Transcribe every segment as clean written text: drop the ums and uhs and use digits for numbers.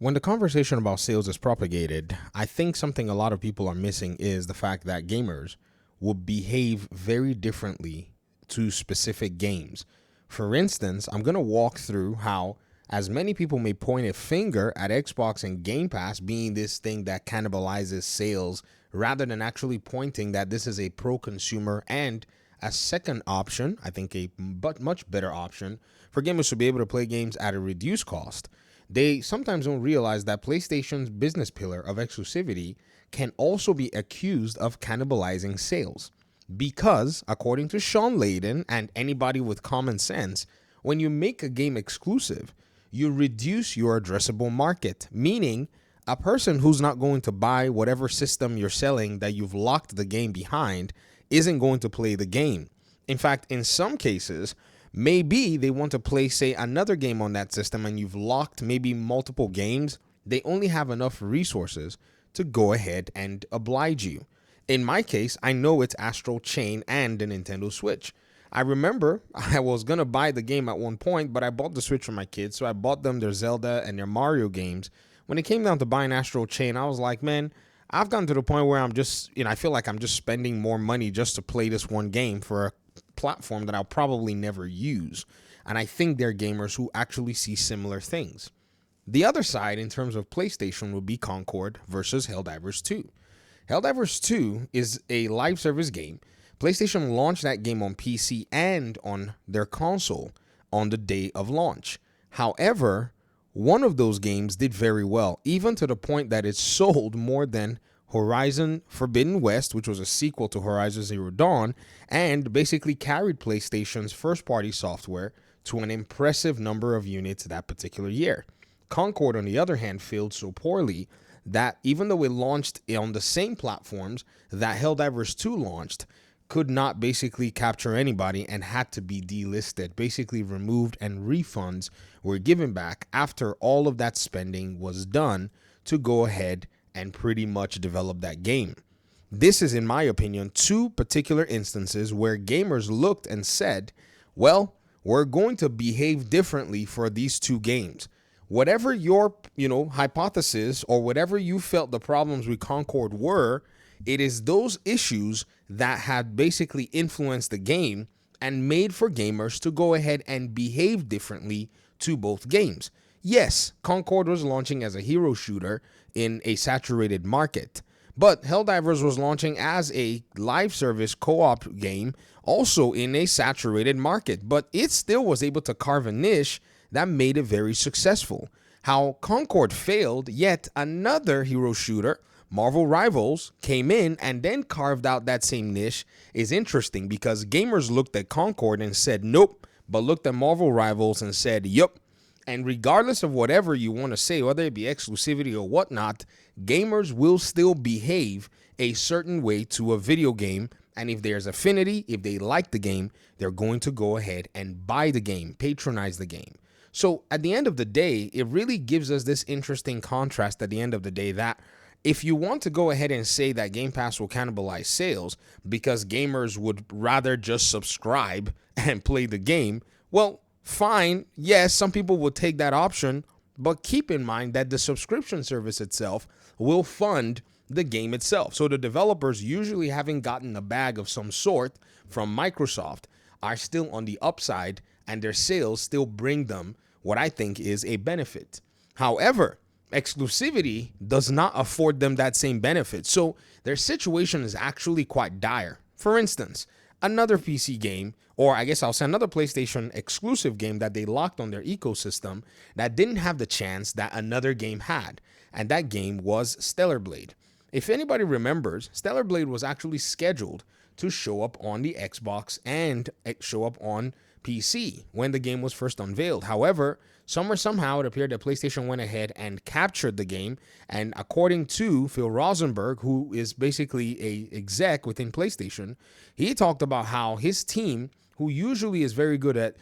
When the conversation about sales is propagated, I think something a lot of people are missing is the fact that gamers will behave very differently to specific games. For instance, I'm going to walk through how, as many people may point a finger at Xbox and Game Pass being this thing that cannibalizes sales, rather than actually pointing that this is a pro consumer and a second option, I think a much better option for gamers to be able to play games at a reduced cost. They sometimes don't realize that PlayStation's business pillar of exclusivity can also be accused of cannibalizing sales. Because, according to Sean Layden and anybody with common sense, when you make a game exclusive, you reduce your addressable market, meaning a person who's not going to buy whatever system you're selling that you've locked the game behind isn't going to play the game. In fact, in some cases, maybe they want to play, say, another game on that system and you've locked maybe multiple games. They only have enough resources to go ahead and oblige you. In my case, I know it's Astral Chain and the Nintendo Switch. I remember I was going to buy the game at one point, but I bought the Switch for my kids, so I bought them their Zelda and their Mario games. When it came down to buying Astral Chain, I was like, man, I've gotten to the point where I'm just, I feel like I'm just spending more money just to play this one game for a platform that I'll probably never use. And I think there are gamers who actually see similar things. The other side in terms of PlayStation would be Concord versus Helldivers 2. Helldivers 2 is a live service game. PlayStation launched that game on PC and on their console on the day of launch. However, one of those games did very well, even to the point that it sold more than Horizon Forbidden West, which was a sequel to Horizon Zero Dawn, and basically carried PlayStation's first-party software to an impressive number of units that particular year. Concord, on the other hand, failed so poorly that even though it launched on the same platforms that Helldivers 2 launched, could not basically capture anybody and had to be delisted, basically removed, and refunds were given back after all of that spending was done to go ahead and pretty much develop that game. This is, in my opinion, two particular instances where gamers looked and said, well, we're going to behave differently for these two games. Whatever your, hypothesis or whatever you felt the problems with Concord were, it is those issues that had basically influenced the game and made for gamers to go ahead and behave differently to both games. Yes, Concord was launching as a hero shooter in a saturated market, but Helldivers was launching as a live service co-op game also in a saturated market, but it still was able to carve a niche that made it very successful. How Concord failed, yet another hero shooter, Marvel Rivals, came in and then carved out that same niche is interesting because gamers looked at Concord and said nope, but looked at Marvel Rivals and said yup. And regardless of whatever you want to say, whether it be exclusivity or whatnot, gamers will still behave a certain way to a video game. And if there's affinity, if they like the game, they're going to go ahead and buy the game, patronize the game. So at the end of the day, it really gives us this interesting contrast at the end of the day that if you want to go ahead and say that Game Pass will cannibalize sales because gamers would rather just subscribe and play the game, well, fine. Yes, some people will take that option, but keep in mind that the subscription service itself will fund the game itself. So the developers, usually having gotten a bag of some sort from Microsoft, are still on the upside and their sales still bring them what I think is a benefit. However, exclusivity does not afford them that same benefit. So their situation is actually quite dire. For instance, another PC game, or I guess I'll say another PlayStation exclusive game that they locked on their ecosystem that didn't have the chance that another game had, and that game was Stellar Blade. If anybody remembers, Stellar Blade was actually scheduled to show up on the Xbox and show up on PC when the game was first unveiled. However, somehow it appeared that PlayStation went ahead and captured the game, and according to Phil Rosenberg, who is basically a exec within PlayStation, he talked about how his team, who usually is very good at,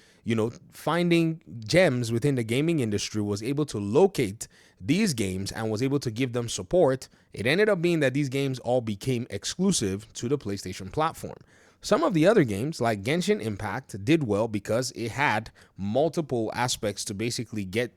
finding gems within the gaming industry, was able to locate these games and was able to give them support. It ended up being that these games all became exclusive to the PlayStation platform. Some of the other games, like Genshin Impact, did well because it had multiple aspects to basically get,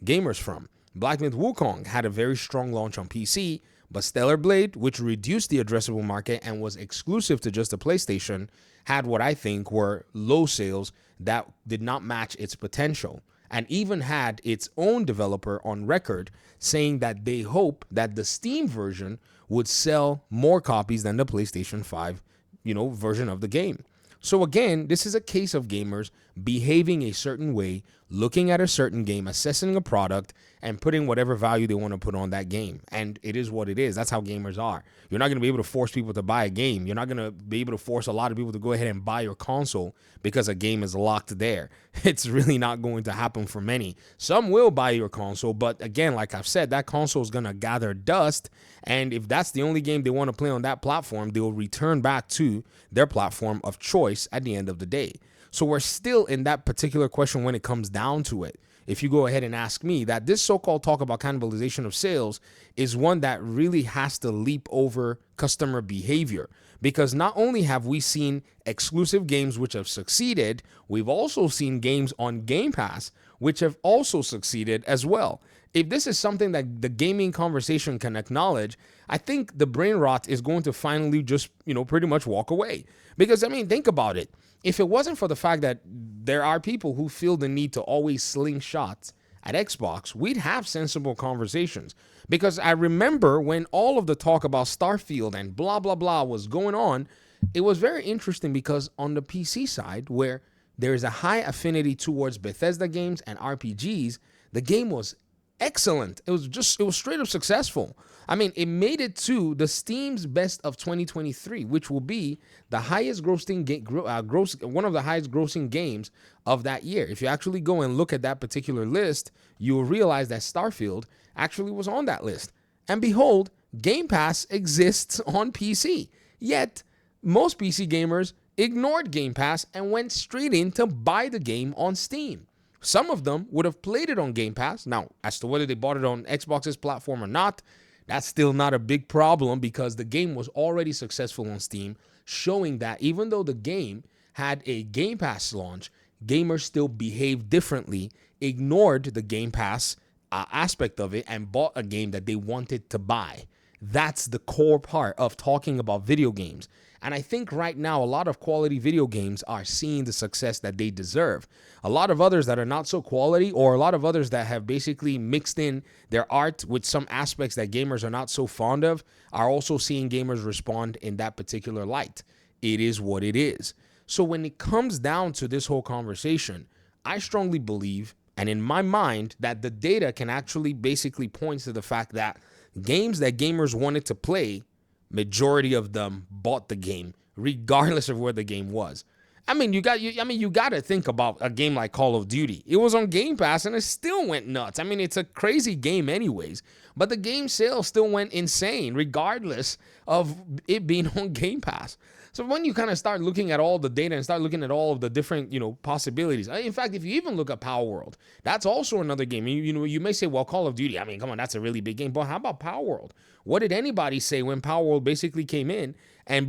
gamers from. Black Myth Wukong had a very strong launch on PC, but Stellar Blade, which reduced the addressable market and was exclusive to just the PlayStation, had what I think were low sales that did not match its potential, and even had its own developer on record saying that they hope that the Steam version would sell more copies than the PlayStation 5, version of the game. So again, this is a case of gamers behaving a certain way, looking at a certain game, assessing a product, and putting whatever value they want to put on that game. And it is what it is. That's how gamers are. You're not going to be able to force people to buy a game. You're not going to be able to force a lot of people to go ahead and buy your console because a game is locked there. It's really not going to happen for many. Some will buy your console, but again, like I've said, that console is going to gather dust. And if that's the only game they want to play on that platform, they will return back to their platform of choice at the end of the day. So we're still in that particular question when it comes down to it. If you go ahead and ask me, that this so-called talk about cannibalization of sales is one that really has to leap over customer behavior, because not only have we seen exclusive games which have succeeded, we've also seen games on Game Pass which have also succeeded as well. If this is something that the gaming conversation can acknowledge, I think the brain rot is going to finally just, pretty much walk away. Because, think about it. If it wasn't for the fact that there are people who feel the need to always sling shots at Xbox, we'd have sensible conversations. Because I remember when all of the talk about Starfield and blah, blah, blah was going on, it was very interesting because on the PC side, where there is a high affinity towards Bethesda games and RPGs, the game was excellent. It was straight up successful. It made it to the Steam's Best of 2023, which will be the highest grossing one of the highest grossing games of that year. If you actually go and look at that particular list, you'll realize that Starfield actually was on that list. And behold, Game Pass exists on PC. Yet, most PC gamers ignored Game Pass and went straight in to buy the game on Steam. Some of them would have played it on Game Pass. Now, as to whether they bought it on Xbox's platform or not, that's still not a big problem because the game was already successful on Steam, showing that even though the game had a Game Pass launch, gamers still behaved differently, ignored the Game Pass aspect of it, and bought a game that they wanted to buy. That's the core part of talking about video games. And I think right now, a lot of quality video games are seeing the success that they deserve. A lot of others that are not so quality, or a lot of others that have basically mixed in their art with some aspects that gamers are not so fond of, are also seeing gamers respond in that particular light. It is what it is. So when it comes down to this whole conversation, I strongly believe, and in my mind, that the data can actually basically point to the fact that games that gamers wanted to play, majority of them bought the game, regardless of where the game was. You got to think about a game like Call of Duty. It was on Game Pass and it still went nuts. It's a crazy game anyways, but the game sales still went insane, regardless of it being on Game Pass. So when you kind of start looking at all the data and start looking at all of the different, possibilities. In fact, if you even look at Power World, that's also another game. You may say, well, Call of Duty, come on, that's a really big game. But how about Power World? What did anybody say when Power World basically came in and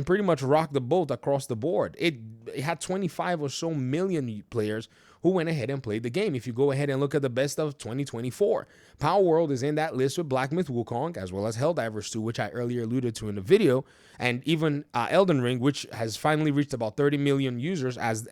pretty much rocked the boat across the board? It had 25 or so million players who went ahead and played the game. If you go ahead and look at the best of 2024, Power World is in that list with Black Myth Wukong, as well as Helldivers 2, which I earlier alluded to in the video, and even Elden Ring, which has finally reached about 30 million users, as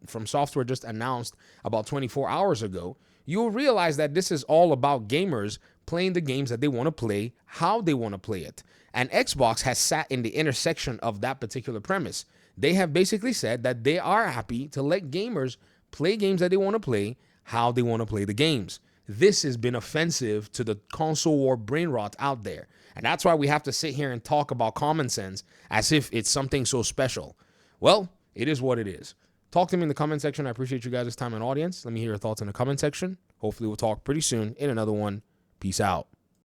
From Software just announced about 24 hours ago. You'll realize that this is all about gamers playing the games that they want to play, how they want to play it. And Xbox has sat in the intersection of that particular premise. They have basically said that they are happy to let gamers play games that they want to play, how they want to play the games. This has been offensive to the console war brain rot out there. And that's why we have to sit here and talk about common sense as if it's something so special. Well, it is what it is. Talk to me in the comment section. I appreciate you guys' time and audience. Let me hear your thoughts in the comment section. Hopefully we'll talk pretty soon in another one. Peace out.